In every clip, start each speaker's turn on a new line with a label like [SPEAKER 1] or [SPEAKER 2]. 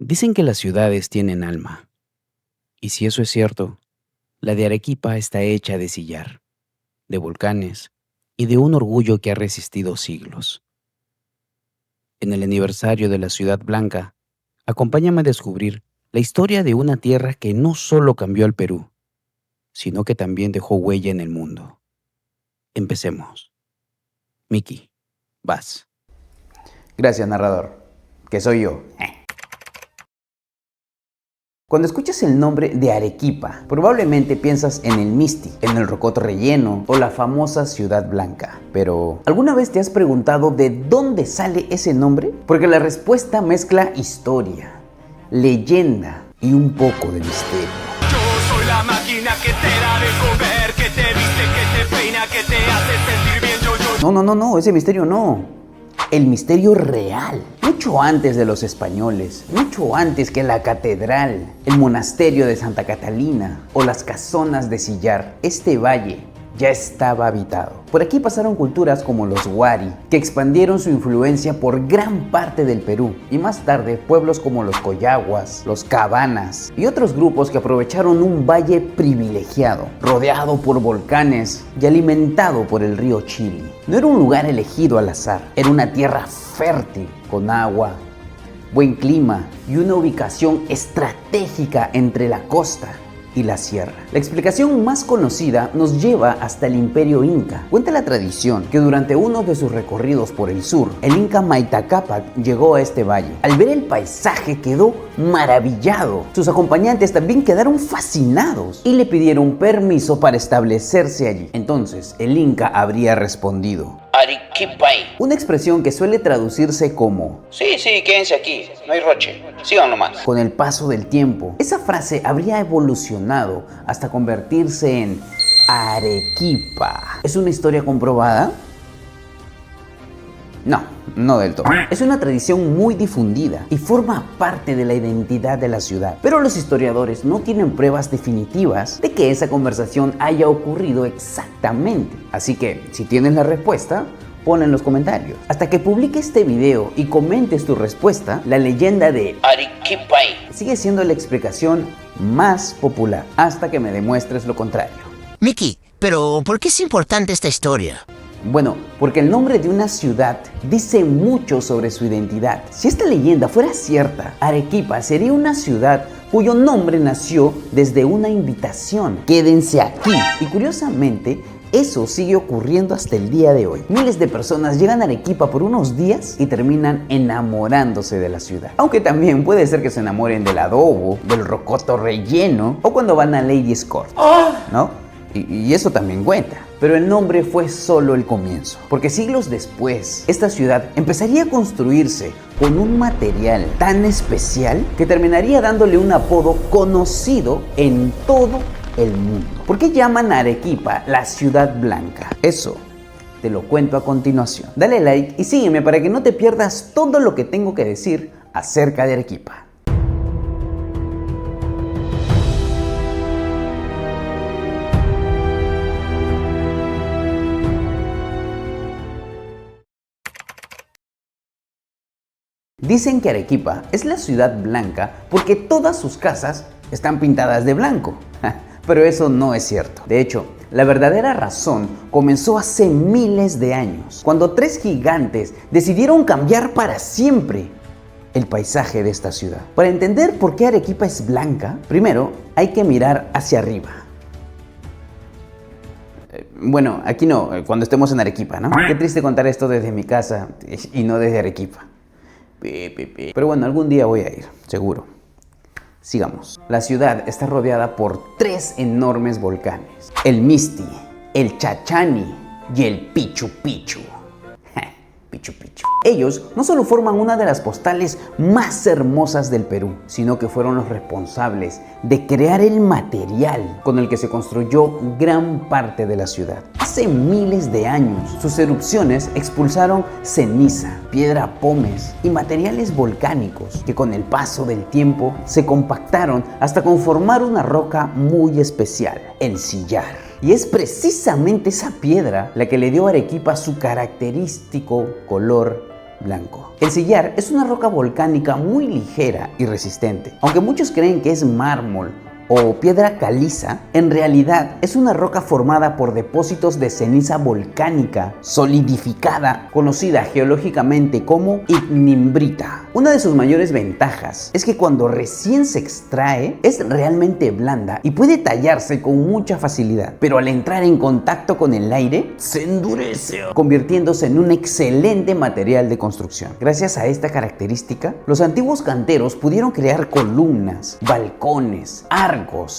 [SPEAKER 1] Dicen que las ciudades tienen alma, y si eso es cierto, la de Arequipa está hecha de sillar, de volcanes y de un orgullo que ha resistido siglos. En el aniversario de la Ciudad Blanca, acompáñame a descubrir la historia de una tierra que no solo cambió al Perú, sino que también dejó huella en el mundo. Empecemos. Miki, vas.
[SPEAKER 2] Gracias, narrador, que soy yo. Cuando escuchas el nombre de Arequipa, probablemente piensas en el Misti, en el rocoto relleno o la famosa Ciudad Blanca. Pero, ¿alguna vez te has preguntado de dónde sale ese nombre? Porque la respuesta mezcla historia, leyenda y un poco de misterio.
[SPEAKER 3] Yo soy la máquina que te da de comer, que te viste, que te peina, que te hace sentir bien.
[SPEAKER 2] No, ese misterio no. El misterio real, mucho antes de los españoles, mucho antes que la catedral, el monasterio de Santa Catalina o las casonas de sillar, este valle ya estaba habitado. Por aquí pasaron culturas como los Wari, que expandieron su influencia por gran parte del Perú, y más tarde pueblos como los Coyaguas, los Cabanas y otros grupos que aprovecharon un valle privilegiado, rodeado por volcanes y alimentado por el río Chili. No era un lugar elegido al azar, era una tierra fértil, con agua, buen clima y una ubicación estratégica entre la costa y la sierra. La explicación más conocida nos lleva hasta el Imperio Inca. Cuenta la tradición que durante uno de sus recorridos por el sur, el Inca Manco Cápac llegó a este valle. Al ver el paisaje quedó maravillado. Sus acompañantes también quedaron fascinados y le pidieron permiso para establecerse allí. Entonces el Inca habría respondido:
[SPEAKER 4] Arequipay.
[SPEAKER 2] Una expresión que suele traducirse como
[SPEAKER 4] Sí, quédense aquí, no hay roche, sigan nomás.
[SPEAKER 2] con el paso del tiempo. Esa frase habría evolucionado hasta convertirse en Arequipa. ¿Es una historia comprobada? No del todo. Es una tradición muy difundida y forma parte de la identidad de la ciudad. Pero los historiadores no tienen pruebas definitivas de que esa conversación haya ocurrido exactamente. Así que, si tienes la respuesta, ponla en los comentarios. Hasta que publique este video y comentes tu respuesta, la leyenda de
[SPEAKER 4] Arequipay.
[SPEAKER 2] sigue siendo la explicación más popular, hasta que me demuestres lo contrario.
[SPEAKER 5] Miki, pero ¿por qué es importante esta historia?
[SPEAKER 2] Bueno, porque el nombre de una ciudad dice mucho sobre su identidad. Si esta leyenda fuera cierta, Arequipa sería una ciudad cuyo nombre nació desde una invitación: quédense aquí. Y curiosamente, eso sigue ocurriendo hasta el día de hoy. Miles de personas llegan a Arequipa por unos días y terminan enamorándose de la ciudad. Aunque también puede ser que se enamoren del adobo, del rocoto relleno o cuando van a Ladies Court, ¿no? Y eso también cuenta. Pero el nombre fue solo el comienzo, porque siglos después, esta ciudad empezaría a construirse con un material tan especial que terminaría dándole un apodo conocido en todo el mundo. ¿Por qué llaman a Arequipa la Ciudad Blanca? Eso te lo cuento a continuación. Dale like y sígueme para que no te pierdas todo lo que tengo que decir acerca de Arequipa. Dicen que Arequipa es la ciudad blanca porque todas sus casas están pintadas de blanco. Pero eso no es cierto. De hecho, la verdadera razón comenzó hace miles de años, cuando tres gigantes decidieron cambiar para siempre el paisaje de esta ciudad. Para entender por qué Arequipa es blanca, primero hay que mirar hacia arriba. Bueno, aquí no, cuando estemos en Arequipa, ¿no? Qué triste contar esto desde mi casa y no desde Arequipa. Pero bueno, algún día voy a ir, seguro. Sigamos. La ciudad está rodeada por tres enormes volcanes: el Misti, el Chachani y el Pichu Pichu. Pichu Pichu. Ellos no solo forman una de las postales más hermosas del Perú, sino que fueron los responsables de crear el material con el que se construyó gran parte de la ciudad. Hace miles de años, sus erupciones expulsaron ceniza, piedra pómez y materiales volcánicos que con el paso del tiempo se compactaron hasta conformar una roca muy especial: el sillar. Y es precisamente esa piedra la que le dio a Arequipa su característico color blanco. El sillar es una roca volcánica muy ligera y resistente. Aunque muchos creen que es mármol o piedra caliza, en realidad es una roca formada por depósitos de ceniza volcánica solidificada, conocida geológicamente como ignimbrita. Una de sus mayores ventajas es que cuando recién se extrae es realmente blanda y puede tallarse con mucha facilidad, pero al entrar en contacto con el aire se endurece, convirtiéndose en un excelente material de construcción. Gracias a esta característica, los antiguos canteros pudieron crear columnas, balcones, arcos,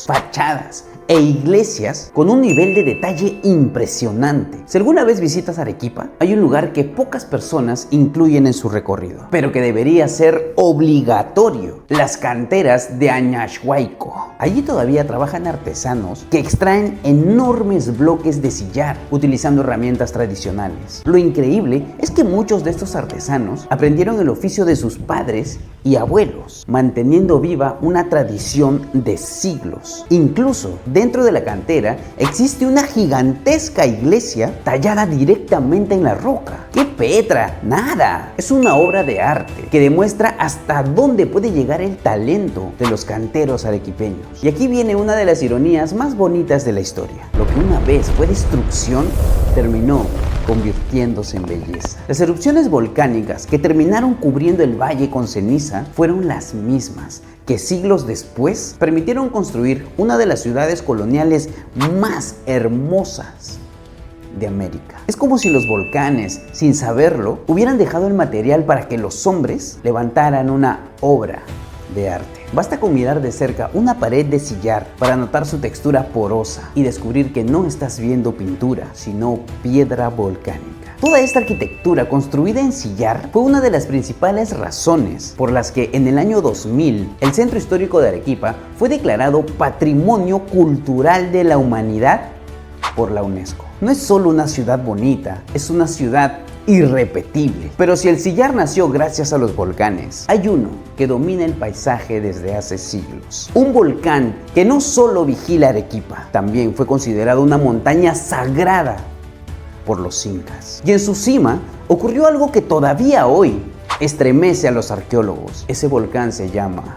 [SPEAKER 2] fachadas e iglesias con un nivel de detalle impresionante. Si alguna vez visitas Arequipa, hay un lugar que pocas personas incluyen en su recorrido, pero que debería ser obligatorio: las canteras de Añashuayco. Allí todavía trabajan artesanos que extraen enormes bloques de sillar utilizando herramientas tradicionales. Lo increíble es que muchos de estos artesanos aprendieron el oficio de sus padres y abuelos, manteniendo viva una tradición de siglos. Incluso dentro de la cantera existe una gigantesca iglesia tallada directamente en la roca. ¡Qué petra! ¡Nada! Es una obra de arte que demuestra hasta dónde puede llegar el talento de los canteros arequipeños. Y aquí viene una de las ironías más bonitas de la historia. Lo que una vez fue destrucción terminó convirtiéndose en belleza. Las erupciones volcánicas que terminaron cubriendo el valle con ceniza fueron las mismas que siglos después permitieron construir una de las ciudades coloniales más hermosas de América. Es como si los volcanes, sin saberlo, hubieran dejado el material para que los hombres levantaran una obra de arte. Basta con mirar de cerca una pared de sillar para notar su textura porosa y descubrir que no estás viendo pintura, sino piedra volcánica. Toda esta arquitectura construida en sillar fue una de las principales razones por las que en el año 2000 el Centro Histórico de Arequipa fue declarado Patrimonio Cultural de la Humanidad por la UNESCO. No es solo una ciudad bonita, es una ciudad irrepetible. Pero si el sillar nació gracias a los volcanes, hay uno que domina el paisaje desde hace siglos. Un volcán que no solo vigila Arequipa, también fue considerado una montaña sagrada por los incas. Y en su cima ocurrió algo que todavía hoy estremece a los arqueólogos. Ese volcán se llama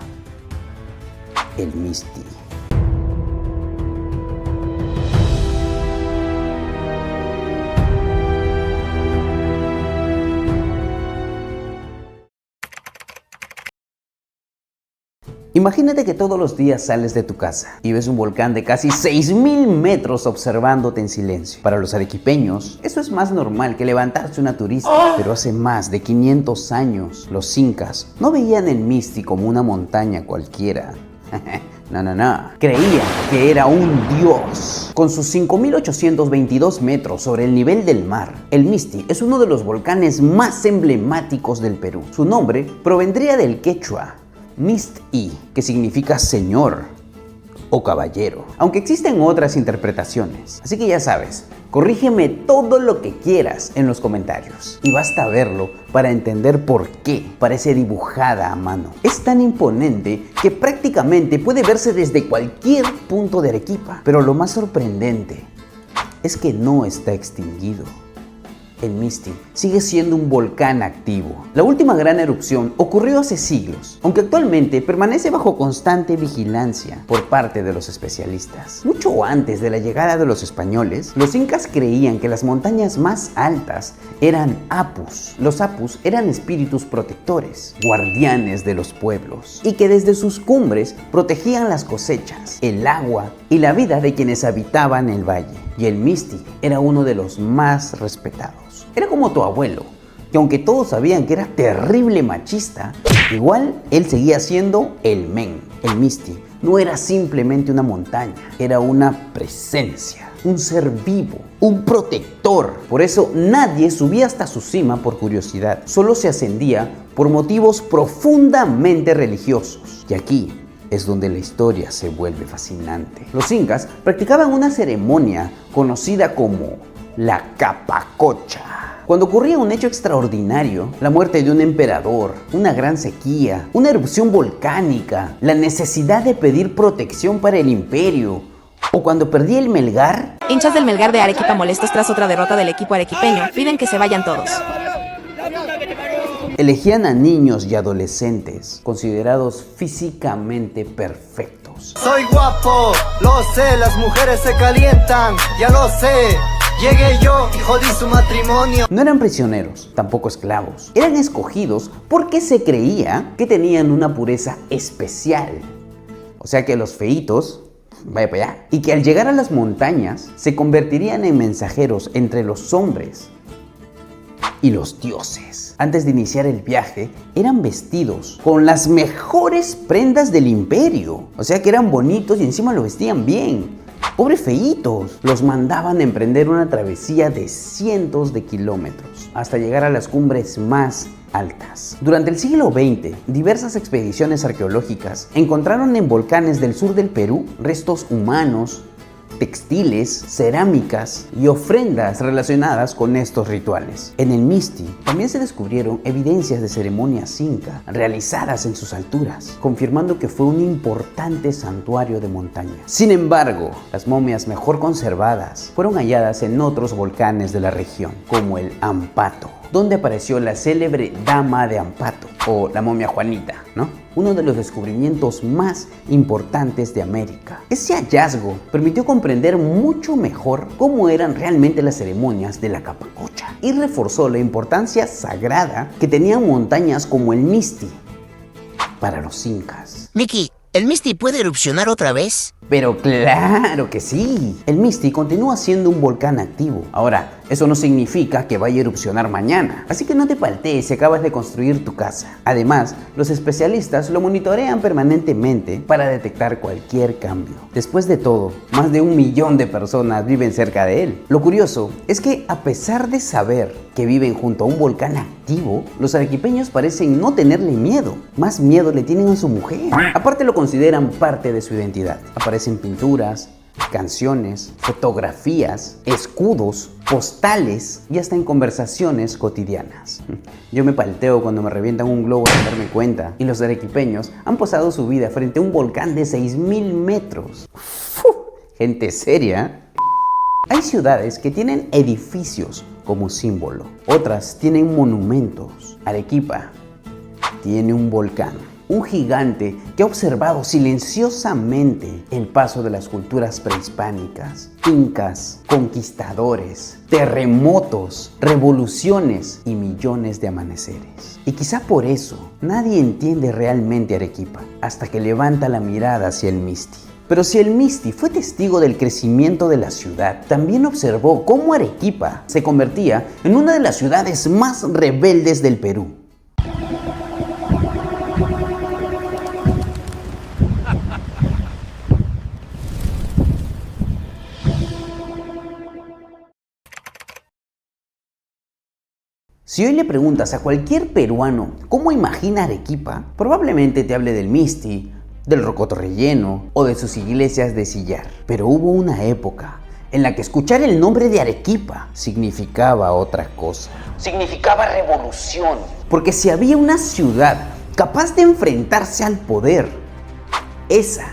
[SPEAKER 2] el Misti. Imagínate que todos los días sales de tu casa y ves un volcán de casi 6.000 metros observándote en silencio. Para los arequipeños, eso es más normal que levantarse una turista. Pero hace más de 500 años, los incas no veían el Misti como una montaña cualquiera. No. Creían que era un dios. Con sus 5.822 metros sobre el nivel del mar, el Misti es uno de los volcanes más emblemáticos del Perú. Su nombre provendría del quechua Mist-i, que significa señor o caballero, aunque existen otras interpretaciones. Así que ya sabes, corrígeme todo lo que quieras en los comentarios. Y basta verlo para entender por qué parece dibujada a mano. Es tan imponente que prácticamente puede verse desde cualquier punto de Arequipa. Pero lo más sorprendente es que no está extinguido. El Misti sigue siendo un volcán activo. La última gran erupción ocurrió hace siglos, aunque actualmente permanece bajo constante vigilancia por parte de los especialistas. Mucho antes de la llegada de los españoles, los incas creían que las montañas más altas eran apus. Los apus eran espíritus protectores, guardianes de los pueblos, y que desde sus cumbres protegían las cosechas, el agua y la vida de quienes habitaban el valle. Y el Misti era uno de los más respetados. Era como tu abuelo, que aunque todos sabían que era terrible machista, igual él seguía siendo el men. El Misti no era simplemente una montaña, era una presencia, un ser vivo, un protector. Por eso nadie subía hasta su cima por curiosidad, solo se ascendía por motivos profundamente religiosos. Y aquí es donde la historia se vuelve fascinante. Los incas practicaban una ceremonia conocida como la capacocha. Cuando ocurría un hecho extraordinario, la muerte de un emperador, una gran sequía, una erupción volcánica, la necesidad de pedir protección para el imperio, o cuando perdía el Melgar.
[SPEAKER 6] Hinchas del Melgar de Arequipa molestos tras otra derrota del equipo arequipeño piden que se vayan todos.
[SPEAKER 2] Elegían a niños y adolescentes considerados físicamente perfectos.
[SPEAKER 6] Soy guapo, lo sé, las mujeres se calientan, ya lo sé. Llegué yo y jodí su matrimonio.
[SPEAKER 2] No eran prisioneros, tampoco esclavos. Eran escogidos porque se creía que tenían una pureza especial. O sea que los feitos, vaya para allá. Y que al llegar a las montañas se convertirían en mensajeros entre los hombres y los dioses. Antes de iniciar el viaje, eran vestidos con las mejores prendas del imperio. O sea que eran bonitos y encima lo vestían bien. Pobres feitos, los mandaban a emprender una travesía de cientos de kilómetros hasta llegar a las cumbres más altas. Durante el siglo XX, diversas expediciones arqueológicas encontraron en volcanes del sur del Perú restos humanos, textiles, cerámicas y ofrendas relacionadas con estos rituales. En el Misti también se descubrieron evidencias de ceremonias inca realizadas en sus alturas, confirmando que fue un importante santuario de montaña. Sin embargo, las momias mejor conservadas fueron halladas en otros volcanes de la región, como el Ampato, donde apareció la célebre Dama de Ampato, o la momia Juanita, ¿no? Uno de los descubrimientos más importantes de América. Ese hallazgo permitió comprender mucho mejor cómo eran realmente las ceremonias de la Capacocha y reforzó la importancia sagrada que tenían montañas como el Misti para los incas.
[SPEAKER 5] Mickey, ¿el Misti puede erupcionar otra vez?
[SPEAKER 2] Pero claro que sí. El Misti continúa siendo un volcán activo. Ahora, eso no significa que vaya a erupcionar mañana. Así que no te paltees si acabas de construir tu casa. Además, los especialistas lo monitorean permanentemente para detectar cualquier cambio. Después de todo, más de 1 millón de personas viven cerca de él. Lo curioso es que a pesar de saber que viven junto a un volcán activo, los arequipeños parecen no tenerle miedo. Más miedo le tienen a su mujer. Aparte lo consideran parte de su identidad. Aparecen pinturas, canciones, fotografías, escudos, postales y hasta en conversaciones cotidianas. Yo me palteo cuando me revientan un globo sin darme cuenta, y los arequipeños han posado su vida frente a un volcán de 6.000 metros. Gente seria. Hay ciudades que tienen edificios como símbolo, otras tienen monumentos. Arequipa tiene un volcán. Un gigante que ha observado silenciosamente el paso de las culturas prehispánicas, incas, conquistadores, terremotos, revoluciones y millones de amaneceres. Y quizá por eso nadie entiende realmente Arequipa hasta que levanta la mirada hacia el Misti. Pero si el Misti fue testigo del crecimiento de la ciudad, también observó cómo Arequipa se convertía en una de las ciudades más rebeldes del Perú. Si hoy le preguntas a cualquier peruano cómo imagina Arequipa, probablemente te hable del Misti, del rocoto relleno o de sus iglesias de sillar. Pero hubo una época en la que escuchar el nombre de Arequipa significaba otra cosa. Significaba revolución. Porque si había una ciudad capaz de enfrentarse al poder, esa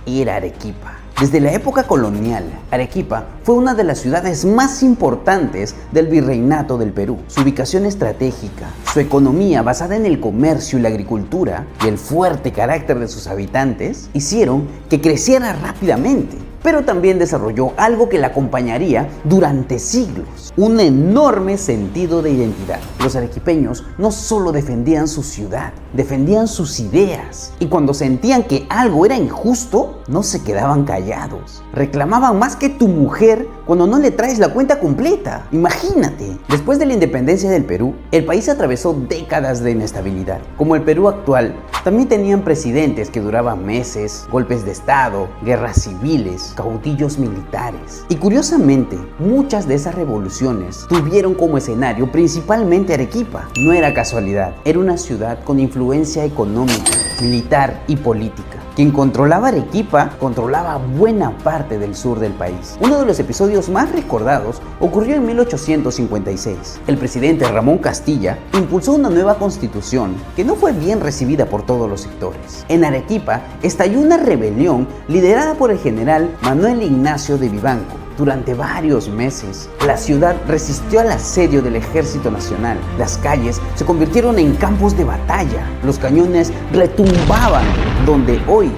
[SPEAKER 2] era Arequipa. Desde la época colonial, Arequipa fue una de las ciudades más importantes del virreinato del Perú. Su ubicación estratégica, su economía basada en el comercio y la agricultura y el fuerte carácter de sus habitantes hicieron que creciera rápidamente. Pero también desarrolló algo que la acompañaría durante siglos: un enorme sentido de identidad. Los arequipeños no solo defendían su ciudad, defendían sus ideas. Y cuando sentían que algo era injusto, no se quedaban callados. Reclamaban más que tu mujer cuando no le traes la cuenta completa. Imagínate. Después de la independencia del Perú, el país atravesó décadas de inestabilidad. Como el Perú actual, también tenían presidentes que duraban meses, golpes de estado, guerras civiles, caudillos militares. Y curiosamente, muchas de esas revoluciones tuvieron como escenario principalmente Arequipa. No era casualidad, era una ciudad con influencia económica, militar y política. Quien controlaba Arequipa controlaba buena parte del sur del país. Uno de los episodios más recordados ocurrió en 1856. El presidente Ramón Castilla impulsó una nueva constitución que no fue bien recibida por todos los sectores. En Arequipa estalló una rebelión liderada por el general Manuel Ignacio de Vivanco, Durante varios meses, la ciudad resistió al asedio del Ejército Nacional. Las calles se convirtieron en campos de batalla. Los cañones retumbaban donde hoy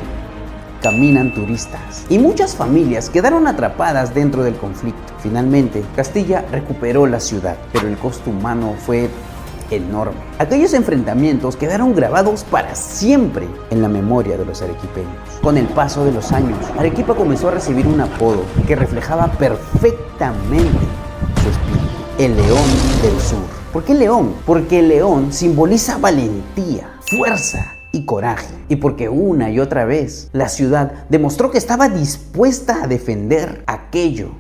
[SPEAKER 2] caminan turistas. Y muchas familias quedaron atrapadas dentro del conflicto. Finalmente, Castilla recuperó la ciudad, pero el costo humano fue enorme. Aquellos enfrentamientos quedaron grabados para siempre en la memoria de los arequipeños. Con el paso de los años, Arequipa comenzó a recibir un apodo que reflejaba perfectamente su espíritu: el León del Sur. ¿Por qué león? Porque el león simboliza valentía, fuerza y coraje. Y porque una y otra vez la ciudad demostró que estaba dispuesta a defender aquello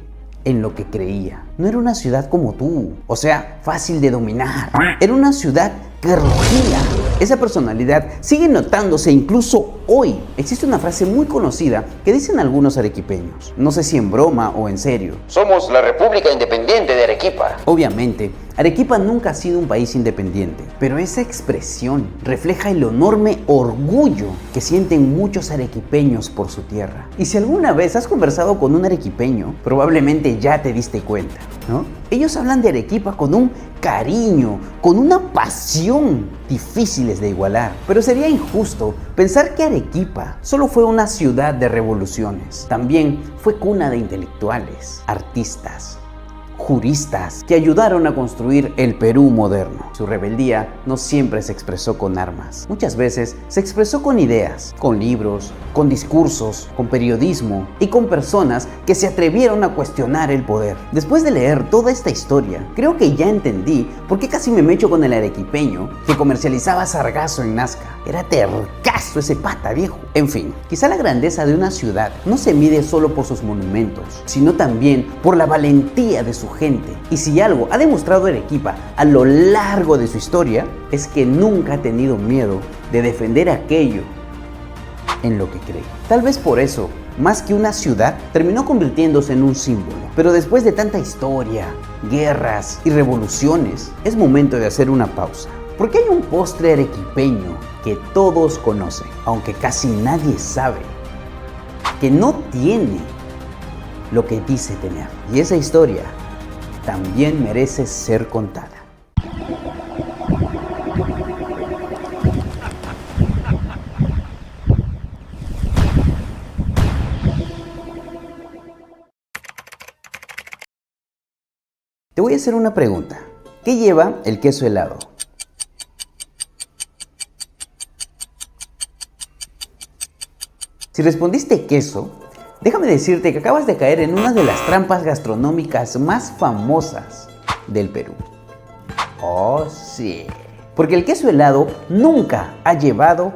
[SPEAKER 2] en lo que creía. No era una ciudad como tú, o sea, fácil de dominar. Era una ciudad que rugía. Esa personalidad sigue notándose incluso hoy. Existe una frase muy conocida que dicen algunos arequipeños, no sé si en broma o en serio:
[SPEAKER 4] Somos la República Independiente de Arequipa.
[SPEAKER 2] Obviamente, Arequipa nunca ha sido un país independiente, pero esa expresión refleja el enorme orgullo que sienten muchos arequipeños por su tierra. Y si alguna vez has conversado con un arequipeño, probablemente ya te diste cuenta, ¿no? Ellos hablan de Arequipa con un cariño, con una pasión difíciles de igualar. Pero sería injusto pensar que Arequipa solo fue una ciudad de revoluciones. También fue cuna de intelectuales, artistas, juristas que ayudaron a construir el Perú moderno. Su rebeldía no siempre se expresó con armas. Muchas veces se expresó con ideas, con libros, con discursos, con periodismo y con personas que se atrevieron a cuestionar el poder. Después de leer toda esta historia, creo que ya entendí por qué casi me mecho con el arequipeño que comercializaba sargazo en Nazca. Era tercazo ese pata viejo. En fin, quizá la grandeza de una ciudad no se mide solo por sus monumentos, sino también por la valentía de su gente. Y si algo ha demostrado Arequipa a lo largo de su historia, es que nunca ha tenido miedo de defender aquello en lo que cree. Tal vez por eso, más que una ciudad, terminó convirtiéndose en un símbolo. Pero después de tanta historia, guerras y revoluciones, es momento de hacer una pausa. Porque hay un postre arequipeño que todos conocen, aunque casi nadie sabe, que no tiene lo que dice tener. Y esa historia también merece ser contada. Te voy a hacer una pregunta. ¿Qué lleva el queso helado? Si respondiste queso, déjame decirte que acabas de caer en una de las trampas gastronómicas más famosas del Perú. Oh, sí. Porque el queso helado nunca ha llevado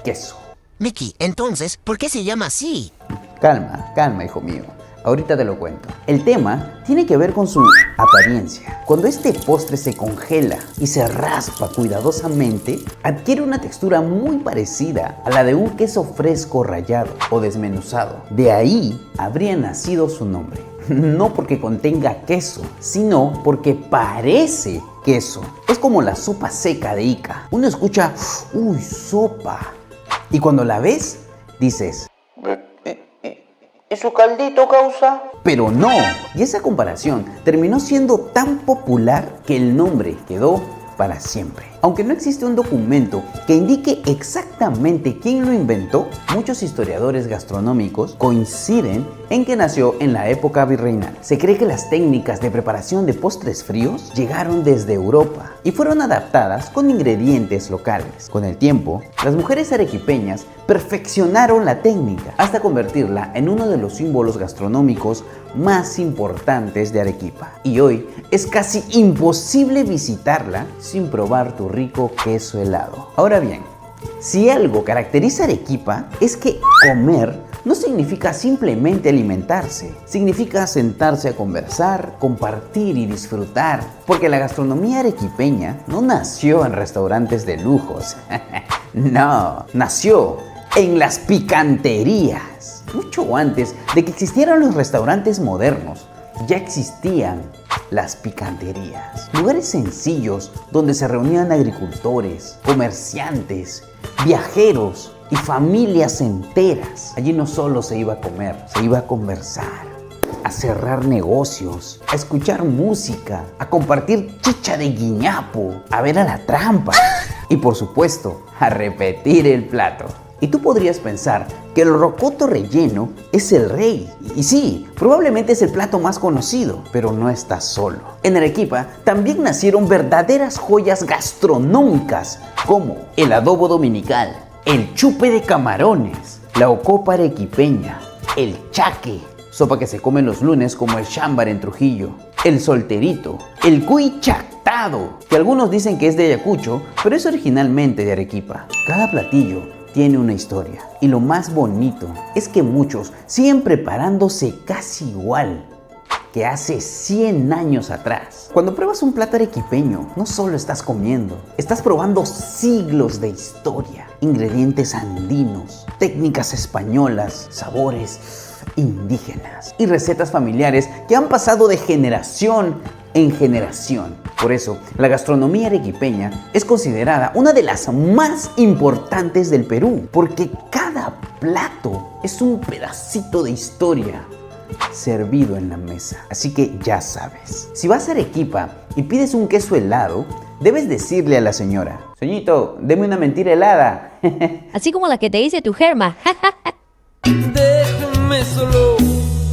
[SPEAKER 2] queso.
[SPEAKER 5] Mickey, entonces, ¿por qué se llama así?
[SPEAKER 2] Calma, calma, hijo mío. Ahorita te lo cuento. El tema tiene que ver con su apariencia. Cuando este postre se congela y se raspa cuidadosamente, adquiere una textura muy parecida a la de un queso fresco rallado o desmenuzado. De ahí habría nacido su nombre. No porque contenga queso, sino porque parece queso. Es como la sopa seca de Ica. Uno escucha, ¡uy, sopa! Y cuando la ves, dices,
[SPEAKER 4] ¿y su caldito, causa?
[SPEAKER 2] pero no. Y esa comparación terminó siendo tan popular que el nombre quedó para siempre. Aunque no existe un documento que indique exactamente quién lo inventó, muchos historiadores gastronómicos coinciden en que nació en la época virreinal. Se cree que las técnicas de preparación de postres fríos llegaron desde Europa y fueron adaptadas con ingredientes locales. Con el tiempo, las mujeres arequipeñas perfeccionaron la técnica hasta convertirla en uno de los símbolos gastronómicos más importantes de Arequipa. Y hoy es casi imposible visitarla sin probar tu rico queso helado. Ahora bien, si algo caracteriza a Arequipa es que comer no significa simplemente alimentarse, significa sentarse a conversar, compartir y disfrutar, porque la gastronomía arequipeña no nació en restaurantes de lujos, no, nació en las picanterías. Mucho antes de que existieran los restaurantes modernos, ya existían las picanterías. Lugares sencillos donde se reunían agricultores, comerciantes, viajeros y familias enteras. Allí no solo se iba a comer, se iba a conversar, a cerrar negocios, a escuchar música, a compartir chicha de guiñapo, a ver a la trampa y por supuesto a repetir el plato. Y tú podrías pensar que el rocoto relleno es el rey. Y sí, probablemente es el plato más conocido, pero no está solo. En Arequipa también nacieron verdaderas joyas gastronómicas como el adobo dominical, el chupe de camarones, la ocopa arequipeña, el chaque, sopa que se come los lunes como el chámbar en Trujillo, el solterito, el cuy chactado, que algunos dicen que es de Ayacucho, pero es originalmente de Arequipa. Cada platillo tiene una historia y lo más bonito es que muchos siguen preparándose casi igual que hace 100 años atrás. Cuando pruebas un plato arequipeño, no solo estás comiendo, estás probando siglos de historia, ingredientes andinos, técnicas españolas, sabores indígenas y recetas familiares que han pasado de generación en generación. Por eso, la gastronomía arequipeña es considerada una de las más importantes del Perú, porque cada plato es un pedacito de historia servido en la mesa. Así que ya sabes, si vas a Arequipa y pides un queso helado, debes decirle a la señora: "Señorito, deme una mentira helada".
[SPEAKER 7] Así como la que te dice tu germa.
[SPEAKER 3] Déjame solo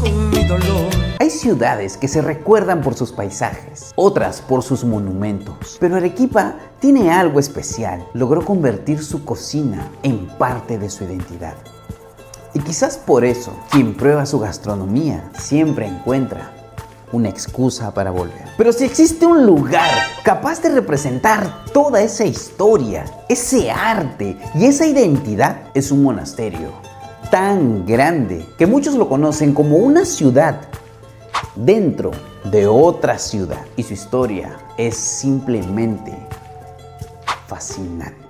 [SPEAKER 3] con mi dolor.
[SPEAKER 2] Hay ciudades que se recuerdan por sus paisajes, otras por sus monumentos, pero Arequipa tiene algo especial. Logró convertir su cocina en parte de su identidad. Y quizás por eso, quien prueba su gastronomía siempre encuentra una excusa para volver. Pero si existe un lugar capaz de representar toda esa historia, ese arte y esa identidad, es un monasterio tan grande que muchos lo conocen como una ciudad dentro de otra ciudad. Y su historia es simplemente fascinante.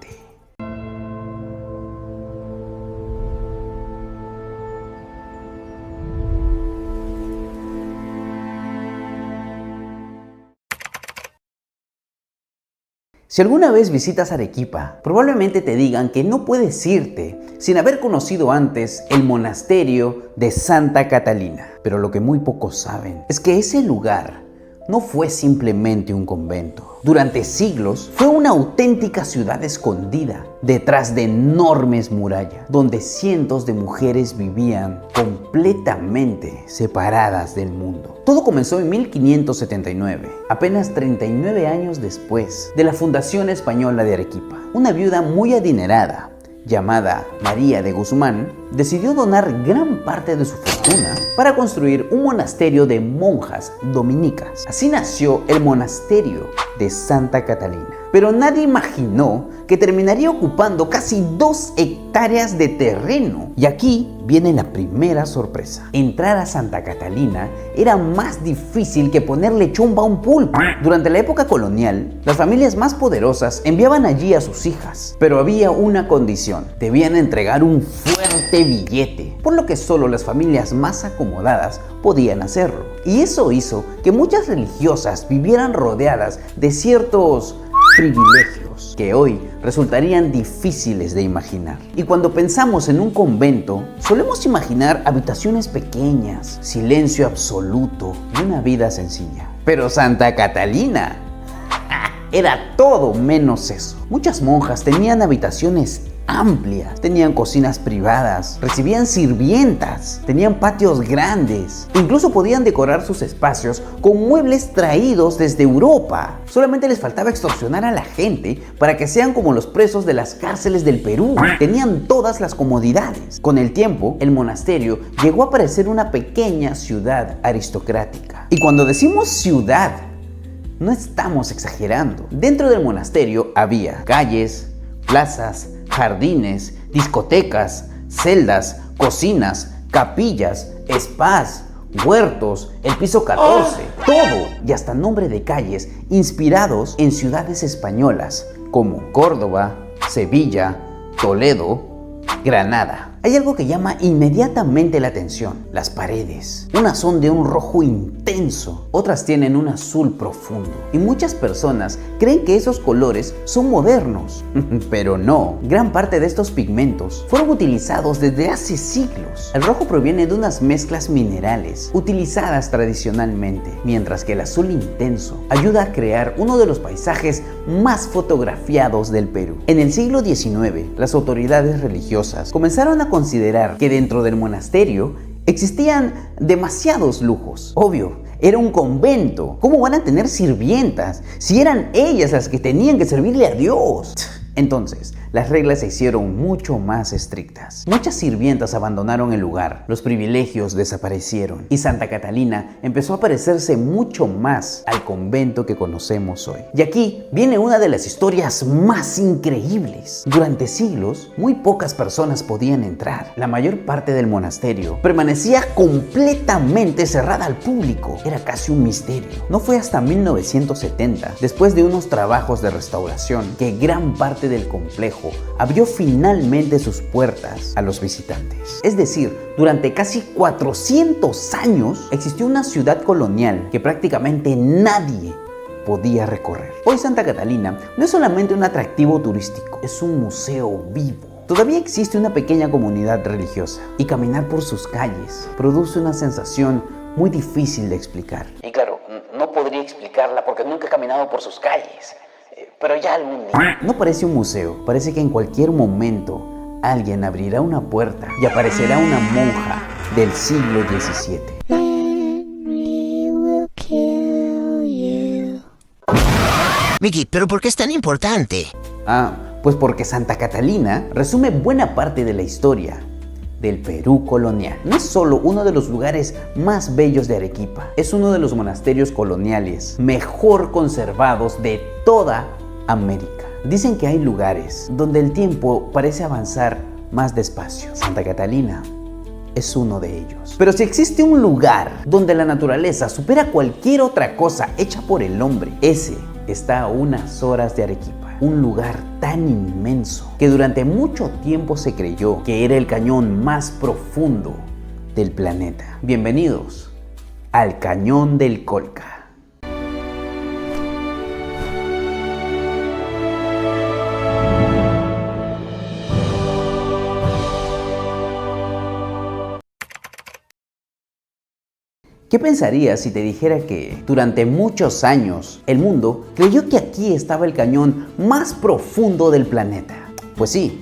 [SPEAKER 2] Si alguna vez visitas Arequipa, probablemente te digan que no puedes irte sin haber conocido antes el monasterio de Santa Catalina. Pero lo que muy pocos saben es que ese lugar no fue simplemente un convento. Durante siglos fue una auténtica ciudad escondida detrás de enormes murallas, donde cientos de mujeres vivían completamente separadas del mundo. Todo comenzó en 1579, apenas 39 años después de la fundación española de Arequipa. Una viuda muy adinerada, llamada María de Guzmán, decidió donar gran parte de su fortuna para construir un monasterio de monjas dominicas. Así nació el monasterio de Santa Catalina. Pero nadie imaginó que terminaría ocupando casi 2 hectáreas de terreno. Y aquí viene la primera sorpresa. Entrar a Santa Catalina era más difícil que ponerle chumba a un pulpo. Durante la época colonial, las familias más poderosas enviaban allí a sus hijas. Pero había una condición: debían entregar un fuerte billete, por lo que solo las familias más acomodadas podían hacerlo. Y eso hizo que muchas religiosas vivieran rodeadas de ciertos privilegios que hoy resultarían difíciles de imaginar. Y cuando pensamos en un convento, solemos imaginar habitaciones pequeñas, silencio absoluto y una vida sencilla. Pero Santa Catalina era todo menos eso. Muchas monjas tenían habitaciones amplias, tenían cocinas privadas, recibían sirvientas, tenían patios grandes, incluso podían decorar sus espacios con muebles traídos desde Europa. Solamente les faltaba extorsionar a la gente para que sean como los presos de las cárceles del Perú. Tenían todas las comodidades. Con el tiempo, el monasterio llegó a parecer una pequeña ciudad aristocrática. Y cuando decimos ciudad, no estamos exagerando. Dentro del monasterio había calles, plazas, jardines, discotecas, celdas, cocinas, capillas, spas, huertos, el piso 14, todo y hasta nombre de calles inspirados en ciudades españolas como Córdoba, Sevilla, Toledo, Granada. hay algo que llama inmediatamente la atención: las paredes. Unas son de un rojo intenso, otras tienen un azul profundo. Y muchas personas creen que esos colores son modernos, pero no. Gran parte de estos pigmentos fueron utilizados desde hace siglos. El rojo proviene de unas mezclas minerales utilizadas tradicionalmente, mientras que el azul intenso ayuda a crear uno de los paisajes más fotografiados del Perú. En el siglo XIX, las autoridades religiosas comenzaron a considerar que dentro del monasterio existían demasiados lujos. Obvio, era un convento. ¿Cómo van a tener sirvientas si eran ellas las que tenían que servirle a Dios? Entonces, las reglas se hicieron mucho más estrictas. Muchas sirvientas abandonaron el lugar, los privilegios desaparecieron y Santa Catalina empezó a parecerse mucho más al convento que conocemos hoy. Y aquí viene una de las historias más increíbles. Durante siglos, muy pocas personas podían entrar. La mayor parte del monasterio permanecía completamente cerrada al público. Era casi un misterio. No fue hasta 1970, después de unos trabajos de restauración, que gran parte del complejo abrió finalmente sus puertas a los visitantes. Es decir, durante casi 400 años existió una ciudad colonial que prácticamente nadie podía recorrer. Hoy Santa Catalina no es solamente un atractivo turístico, es un museo vivo. Todavía existe una pequeña comunidad religiosa y caminar por sus calles produce una sensación muy difícil de explicar.
[SPEAKER 4] Y claro, no podría explicarla porque nunca he caminado por sus calles. Pero ya algún día.
[SPEAKER 2] No parece un museo, parece que en cualquier momento alguien abrirá una puerta y aparecerá una monja del siglo XVII.
[SPEAKER 5] Mickey, ¿pero por qué es tan importante?
[SPEAKER 2] Pues porque Santa Catalina resume buena parte de la historia del Perú colonial. No es solo uno de los lugares más bellos de Arequipa, es uno de los monasterios coloniales mejor conservados de toda América. Dicen que hay lugares donde el tiempo parece avanzar más despacio. Santa Catalina es uno de ellos. Pero si existe un lugar donde la naturaleza supera cualquier otra cosa hecha por el hombre, ese está a unas horas de Arequipa. Un lugar tan inmenso que durante mucho tiempo se creyó que era el cañón más profundo del planeta. Bienvenidos al Cañón del Colca. ¿Qué pensarías si te dijera que durante muchos años el mundo creyó que aquí estaba el cañón más profundo del planeta? Pues sí,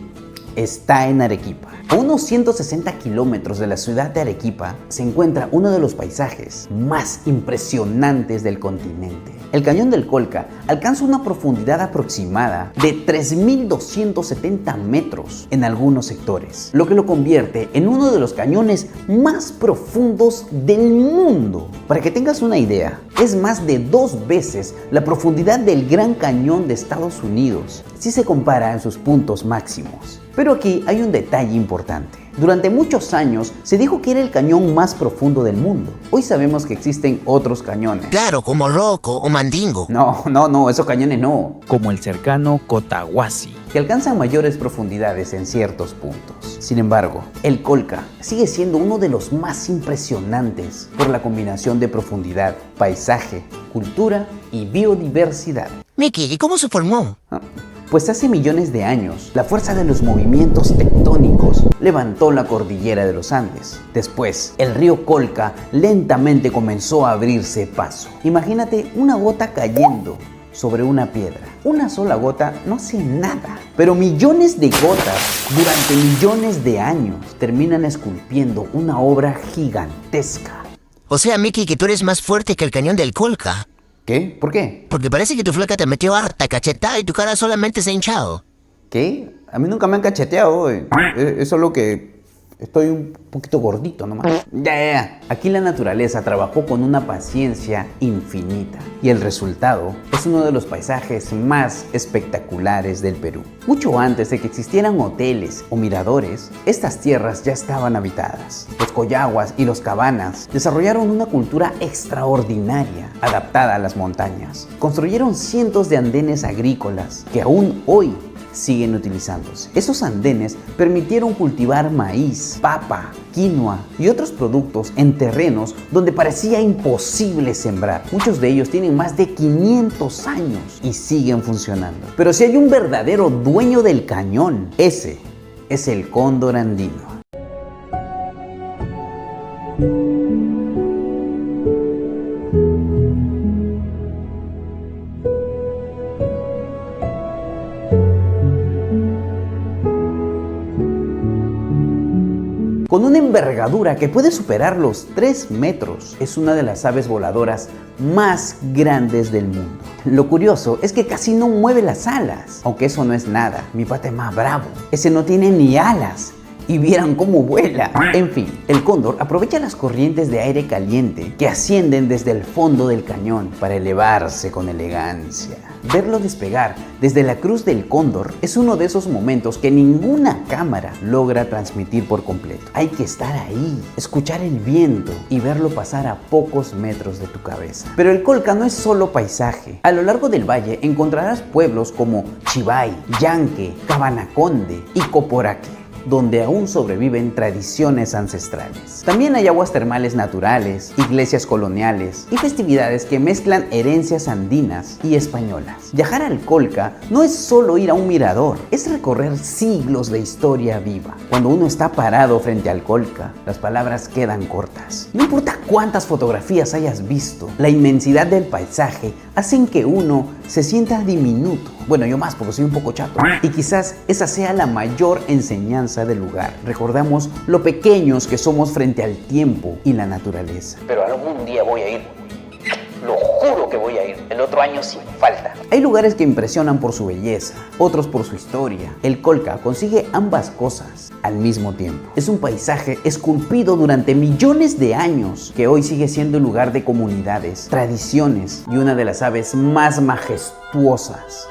[SPEAKER 2] está en Arequipa. A unos 160 kilómetros de la ciudad de Arequipa se encuentra uno de los paisajes más impresionantes del continente. El Cañón del Colca alcanza una profundidad aproximada de 3.270 metros en algunos sectores, lo que lo convierte en uno de los cañones más profundos del mundo. Para que tengas una idea, es más de 2 veces la profundidad del Gran Cañón de Estados Unidos, si se compara en sus puntos máximos. Pero aquí hay un detalle importante. Durante muchos años se dijo que era el cañón más profundo del mundo. Hoy sabemos que existen otros cañones.
[SPEAKER 5] Claro, como Rocco o Mandingo.
[SPEAKER 2] No, esos cañones no.
[SPEAKER 1] como el cercano Cotahuasi.
[SPEAKER 2] Que alcanzan mayores profundidades en ciertos puntos. Sin embargo, el Colca sigue siendo uno de los más impresionantes por la combinación de profundidad, paisaje, cultura y biodiversidad.
[SPEAKER 5] Mickey, ¿y cómo se formó?
[SPEAKER 2] Pues hace millones de años, la fuerza de los movimientos tectónicos levantó la cordillera de los Andes. Después, el río Colca lentamente comenzó a abrirse paso. Imagínate una gota cayendo sobre una piedra. Una sola gota no hace nada, pero millones de gotas durante millones de años terminan esculpiendo una obra gigantesca.
[SPEAKER 5] O sea, Mickey, que tú eres más fuerte que el cañón del Colca.
[SPEAKER 2] ¿Qué? ¿Por qué?
[SPEAKER 5] Porque parece que tu flaca te metió harta cachetada y tu cara solamente se ha hinchado.
[SPEAKER 2] ¿Qué? A mí nunca me han cacheteado. Es solo que estoy un poquito gordito nomás. Ya. Aquí la naturaleza trabajó con una paciencia infinita. Y el resultado es uno de los paisajes más espectaculares del Perú. Mucho antes de que existieran hoteles o miradores, estas tierras ya estaban habitadas. Los coyaguas y los cabanas desarrollaron una cultura extraordinaria, adaptada a las montañas. Construyeron cientos de andenes agrícolas que aún hoy siguen utilizándose. Esos andenes permitieron cultivar maíz, papa, quinoa y otros productos en terrenos donde parecía imposible sembrar. Muchos de ellos tienen más de 500 años y siguen funcionando. Pero si hay un verdadero dueño del cañón, ese es el cóndor andino. Con una envergadura que puede superar los 3 metros, es una de las aves voladoras más grandes del mundo. Lo curioso es que casi no mueve las alas, aunque eso no es nada. Mi pata es más bravo, ese no tiene ni alas. Y vieran cómo vuela. En fin, el cóndor aprovecha las corrientes de aire caliente que ascienden desde el fondo del cañón para elevarse con elegancia. Verlo despegar desde la cruz del cóndor es uno de esos momentos que ninguna cámara logra transmitir por completo. Hay que estar ahí, escuchar el viento y verlo pasar a pocos metros de tu cabeza. Pero el Colca no es solo paisaje. A lo largo del valle encontrarás pueblos como Chivay, Yanque, Cabanaconde y Coporaque, donde aún sobreviven tradiciones ancestrales. También hay aguas termales naturales, iglesias coloniales y festividades que mezclan herencias andinas y españolas. Viajar al Colca no es solo ir a un mirador, es recorrer siglos de historia viva. Cuando uno está parado frente al Colca, las palabras quedan cortas. No importa cuántas fotografías hayas visto, la inmensidad del paisaje hacen que uno se sienta diminuto. Bueno, yo más porque soy un poco chato. Y quizás esa sea la mayor enseñanza del lugar. Recordamos lo pequeños que somos frente al tiempo y la naturaleza.
[SPEAKER 4] Pero algún día voy a ir. Lo juro que voy a ir. El otro año sin falta.
[SPEAKER 2] Hay lugares que impresionan por su belleza, otros por su historia. El Colca consigue ambas cosas al mismo tiempo. Es un paisaje esculpido durante millones de años que hoy sigue siendo lugar de comunidades, tradiciones y una de las aves más majestuosas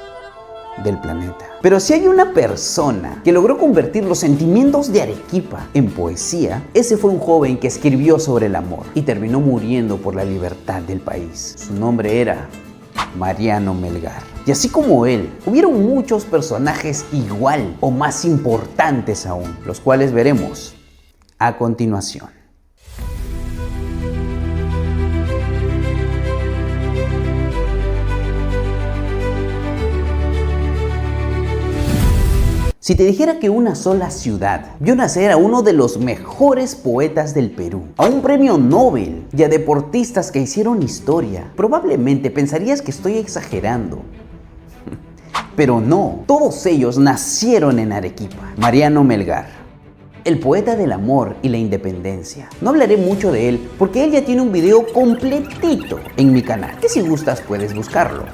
[SPEAKER 2] del planeta. Pero si hay una persona que logró convertir los sentimientos de Arequipa en poesía, ese fue un joven que escribió sobre el amor y terminó muriendo por la libertad del país. Su nombre era Mariano Melgar. Y así como él, hubieron muchos personajes igual o más importantes aún, los cuales veremos a continuación. Si te dijera que una sola ciudad vio nacer a uno de los mejores poetas del Perú, a un premio Nobel y a deportistas que hicieron historia, probablemente pensarías que estoy exagerando. Pero no, todos ellos nacieron en Arequipa. Mariano Melgar, el poeta del amor y la independencia. No hablaré mucho de él porque él ya tiene un video completito en mi canal, que si gustas puedes buscarlo.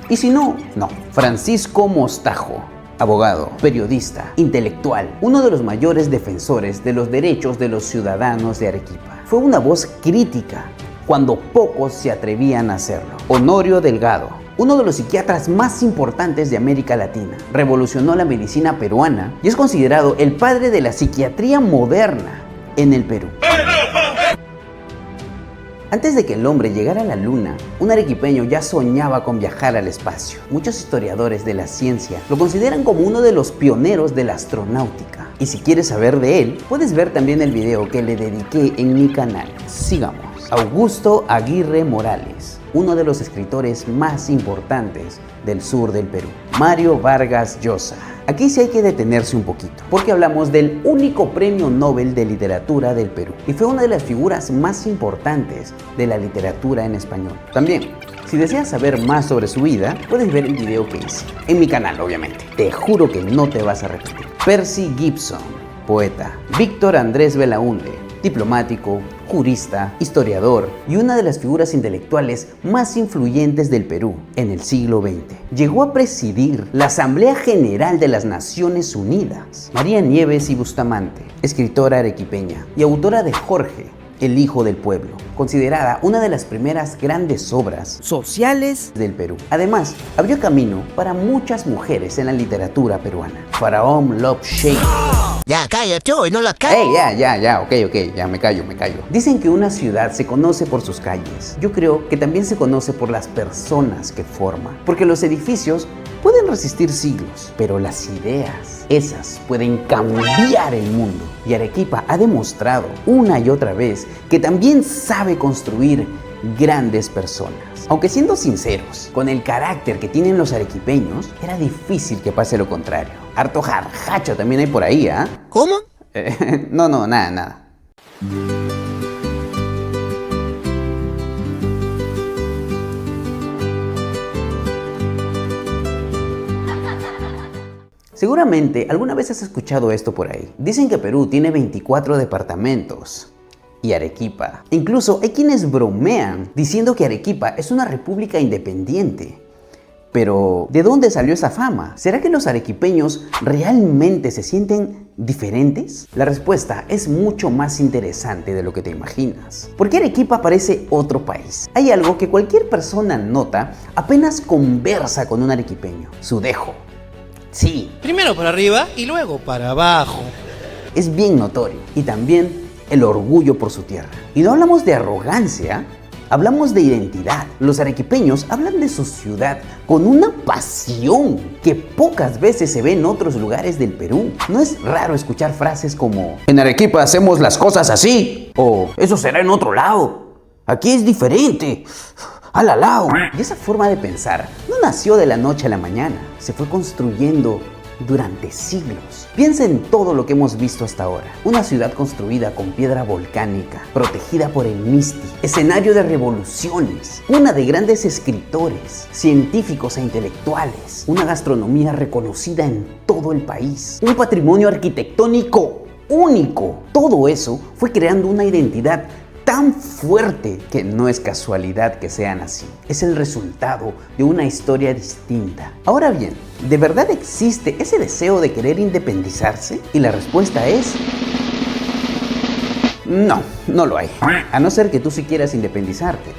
[SPEAKER 2] Y si no, no. Francisco Mostajo. Abogado, periodista, intelectual, uno de los mayores defensores de los derechos de los ciudadanos de Arequipa. Fue una voz crítica cuando pocos se atrevían a hacerlo. Honorio Delgado, uno de los psiquiatras más importantes de América Latina, revolucionó la medicina peruana y es considerado el padre de la psiquiatría moderna en el Perú. Antes de que el hombre llegara a la luna, un arequipeño ya soñaba con viajar al espacio. Muchos historiadores de la ciencia lo consideran como uno de los pioneros de la astronáutica. Y si quieres saber de él, puedes ver también el video que le dediqué en mi canal. Sigamos. Augusto Aguirre Morales, uno de los escritores más importantes del sur del Perú. Mario Vargas Llosa. Aquí sí hay que detenerse un poquito, porque hablamos del único premio Nobel de literatura del Perú y fue una de las figuras más importantes de la literatura en español. También, si deseas saber más sobre su vida, puedes ver el video que hice en mi canal, obviamente. Te juro que no te vas a repetir. Percy Gibson, poeta. Víctor Andrés Belaúnde, diplomático, jurista, historiador y una de las figuras intelectuales más influyentes del Perú en el siglo XX. Llegó a presidir la Asamblea General de las Naciones Unidas. María Nieves y Bustamante, escritora arequipeña y autora de Jorge, el hijo del pueblo, considerada una de las primeras grandes obras sociales del Perú. Además, abrió camino para muchas mujeres en la literatura peruana. Faraón Love Shake,
[SPEAKER 5] Ya, cállate, y no la
[SPEAKER 2] ¡Ey,
[SPEAKER 5] calles.
[SPEAKER 2] ya, ok, ya me callo. Dicen que una ciudad se conoce por sus calles. Yo creo que también se conoce por las personas que forma. Porque los edificios pueden resistir siglos, pero las ideas, esas pueden cambiar el mundo. Y Arequipa ha demostrado una y otra vez que también sabe construir grandes personas. Aunque siendo sinceros, con el carácter que tienen los arequipeños, era difícil que pase lo contrario. Harto jarjacho también hay por ahí, ¿ah?
[SPEAKER 5] ¿Cómo?
[SPEAKER 2] No, nada. Seguramente alguna vez has escuchado esto por ahí. Dicen que Perú tiene 24 departamentos. Y Arequipa. Incluso hay quienes bromean diciendo que Arequipa es una república independiente. Pero, ¿de dónde salió esa fama? ¿Será que los arequipeños realmente se sienten diferentes? La respuesta es mucho más interesante de lo que te imaginas. ¿Por qué Arequipa parece otro país? Hay algo que cualquier persona nota apenas conversa con un arequipeño: su dejo. Sí.
[SPEAKER 8] Primero para arriba y luego para abajo.
[SPEAKER 2] Es bien notorio. Y también el orgullo por su tierra. Y no hablamos de arrogancia, hablamos de identidad. Los arequipeños hablan de su ciudad con una pasión que pocas veces se ve en otros lugares del Perú. No es raro escuchar frases como: en Arequipa hacemos las cosas así, o eso será en otro lado, aquí es diferente, alalao. Y esa forma de pensar no nació de la noche a la mañana, se fue construyendo durante siglos. Piensa en todo lo que hemos visto hasta ahora. Una ciudad construida con piedra volcánica, protegida por el Misti, escenario de revoluciones, una de grandes escritores, científicos e intelectuales, una gastronomía reconocida en todo el país, un patrimonio arquitectónico único. Todo eso fue creando una identidad tan fuerte que no es casualidad que sean así. Es el resultado de una historia distinta. Ahora bien, ¿de verdad existe ese deseo de querer independizarse? Y la respuesta es: no lo hay. A no ser que tú sí quieras independizarte.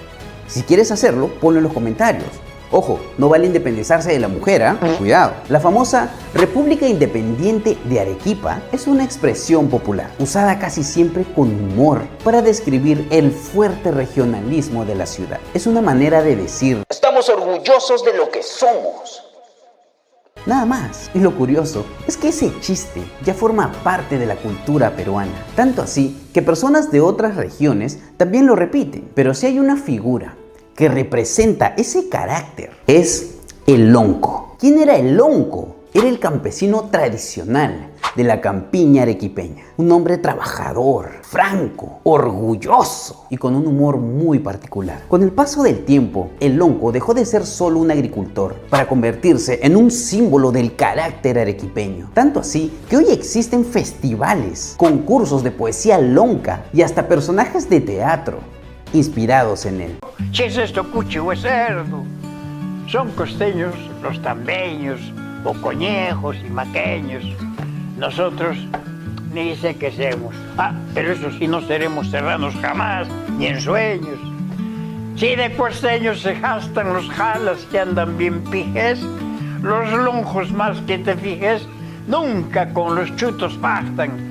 [SPEAKER 2] Si quieres hacerlo, ponlo en los comentarios. Ojo, no vale independizarse de la mujer, ¿eh? Cuidado. La famosa República Independiente de Arequipa es una expresión popular, usada casi siempre con humor para describir el fuerte regionalismo de la ciudad. Es una manera de decir:
[SPEAKER 4] Estamos orgullosos de lo que somos.
[SPEAKER 2] nada más. Y lo curioso es que ese chiste ya forma parte de la cultura peruana. Tanto así que personas de otras regiones también lo repiten. Pero si hay una figura que representa ese carácter, es el lonco. ¿Quién era el lonco? Era el campesino tradicional de la campiña arequipeña. Un hombre trabajador, franco, orgulloso y con un humor muy particular. Con el paso del tiempo, el lonco dejó de ser solo un agricultor para convertirse en un símbolo del carácter arequipeño. Tanto así que hoy existen festivales, concursos de poesía lonca y hasta personajes de teatro inspirados en él.
[SPEAKER 9] Si es esto cuchi o es cerdo, son costeños los tambeños, o coñejos y maqueños. Nosotros ni sé qué seamos. Pero eso sí, no seremos serranos jamás, ni en sueños. Si de costeños se gastan los jalas que andan bien pijes, los lonjos más que te fijes, nunca con los chutos pactan.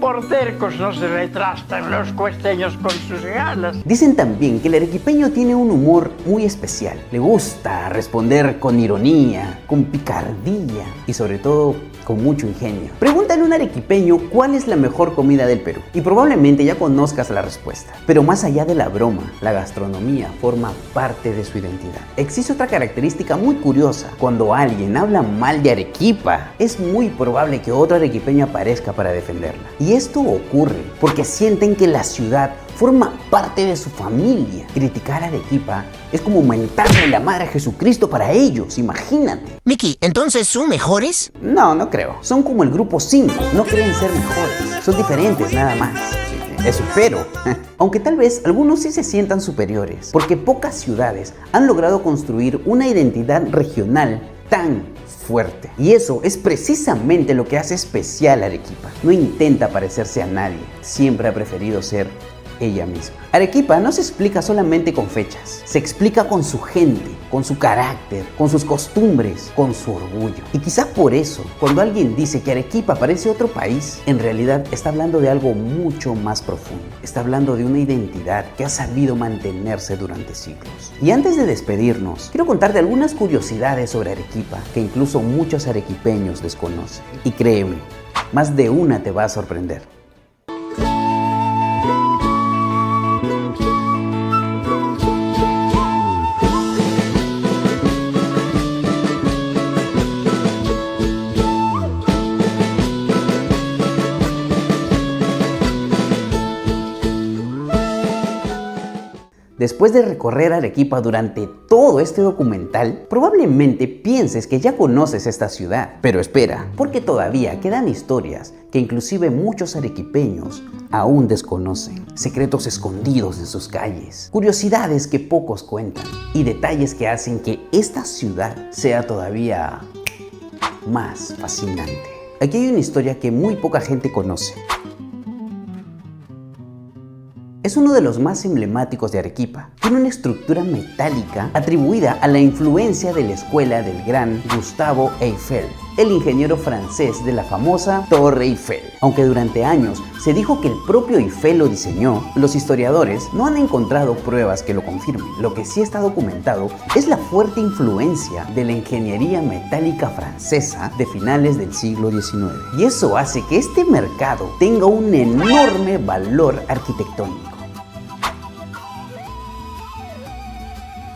[SPEAKER 9] Por tercos no se retrastan los cuesteños con sus galas.
[SPEAKER 2] Dicen también que el arequipeño tiene un humor muy especial. Le gusta responder con ironía, con picardía y sobre todo con mucho ingenio. Pregúntale a un arequipeño cuál es la mejor comida del Perú y probablemente ya conozcas la respuesta. Pero más allá de la broma, la gastronomía forma parte de su identidad. Existe otra característica muy curiosa. Cuando alguien habla mal de Arequipa, es muy probable que otro arequipeño aparezca para defenderla. Y esto ocurre porque sienten que la ciudad forma parte de su familia. Criticar a Arequipa es como mentarle la madre a Jesucristo para ellos, imagínate.
[SPEAKER 5] Miki, ¿entonces son mejores?
[SPEAKER 2] No creo. Son como el grupo 5. No creen ser mejores. Son diferentes nada más. Eso espero. Aunque tal vez algunos sí se sientan superiores, porque pocas ciudades han logrado construir una identidad regional tan fuerte. Y eso es precisamente lo que hace especial a Arequipa. No intenta parecerse a nadie. Siempre ha preferido ser ella misma. Arequipa no se explica solamente con fechas, se explica con su gente, con su carácter, con sus costumbres, con su orgullo. Y quizá por eso, cuando alguien dice que Arequipa parece otro país, en realidad está hablando de algo mucho más profundo. Está hablando de una identidad que ha sabido mantenerse durante siglos. Y antes de despedirnos, quiero contarte algunas curiosidades sobre Arequipa que incluso muchos arequipeños desconocen. Y créeme, más de una te va a sorprender. Después de recorrer Arequipa durante todo este documental, probablemente pienses que ya conoces esta ciudad. Pero espera, porque todavía quedan historias que inclusive muchos arequipeños aún desconocen. Secretos escondidos en sus calles, curiosidades que pocos cuentan y detalles que hacen que esta ciudad sea todavía más fascinante. Aquí hay una historia que muy poca gente conoce. Es uno de los más emblemáticos de Arequipa. Tiene una estructura metálica atribuida a la influencia de la escuela del gran Gustave Eiffel, el ingeniero francés de la famosa Torre Eiffel. Aunque durante años se dijo que el propio Eiffel lo diseñó, los historiadores no han encontrado pruebas que lo confirmen. Lo que sí está documentado es la fuerte influencia de la ingeniería metálica francesa de finales del siglo XIX. Y eso hace que este mercado tenga un enorme valor arquitectónico.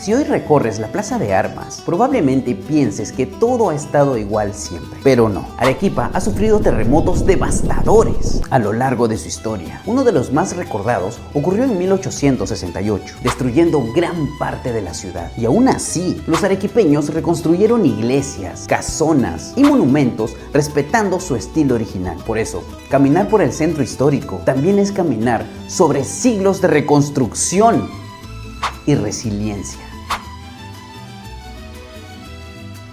[SPEAKER 2] Si hoy recorres la Plaza de Armas, probablemente pienses que todo ha estado igual siempre. Pero no, Arequipa ha sufrido terremotos devastadores a lo largo de su historia. Uno de los más recordados ocurrió en 1868, destruyendo gran parte de la ciudad. Y aún así, los arequipeños reconstruyeron iglesias, casonas y monumentos respetando su estilo original. Por eso, caminar por el centro histórico también es caminar sobre siglos de reconstrucción y resiliencia.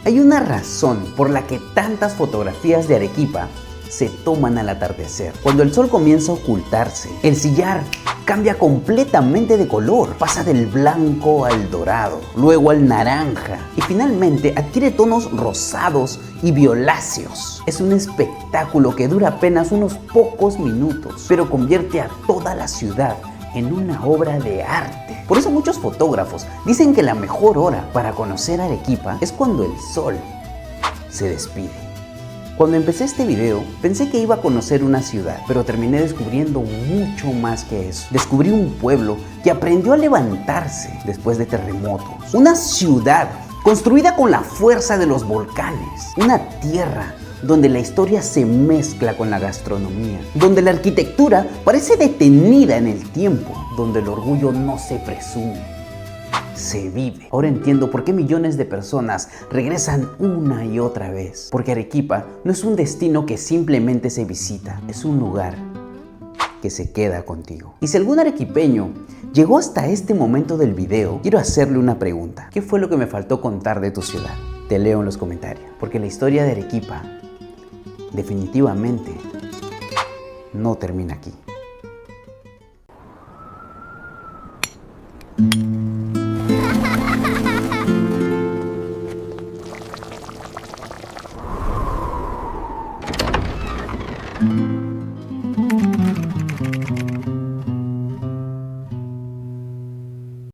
[SPEAKER 2] Hay una razón por la que tantas fotografías de Arequipa se toman al atardecer. Cuando el sol comienza a ocultarse, el sillar cambia completamente de color. Pasa del blanco al dorado, luego al naranja y finalmente adquiere tonos rosados y violáceos. Es un espectáculo que dura apenas unos pocos minutos, pero convierte a toda la ciudad en una obra de arte. Por eso muchos fotógrafos dicen que la mejor hora para conocer Arequipa es cuando el sol se despide. Cuando empecé este video, pensé que iba a conocer una ciudad, pero terminé descubriendo mucho más que eso. Descubrí un pueblo que aprendió a levantarse después de terremotos. Una ciudad construida con la fuerza de los volcanes. Una tierra donde la historia se mezcla con la gastronomía, donde la arquitectura parece detenida en el tiempo, donde el orgullo no se presume, se vive. Ahora entiendo por qué millones de personas regresan una y otra vez, porque Arequipa no es un destino que simplemente se visita, es un lugar que se queda contigo. Y si algún arequipeño llegó hasta este momento del video, quiero hacerle una pregunta. ¿Qué fue lo que me faltó contar de tu ciudad? Te leo en los comentarios, porque la historia de Arequipa definitivamente no termina aquí.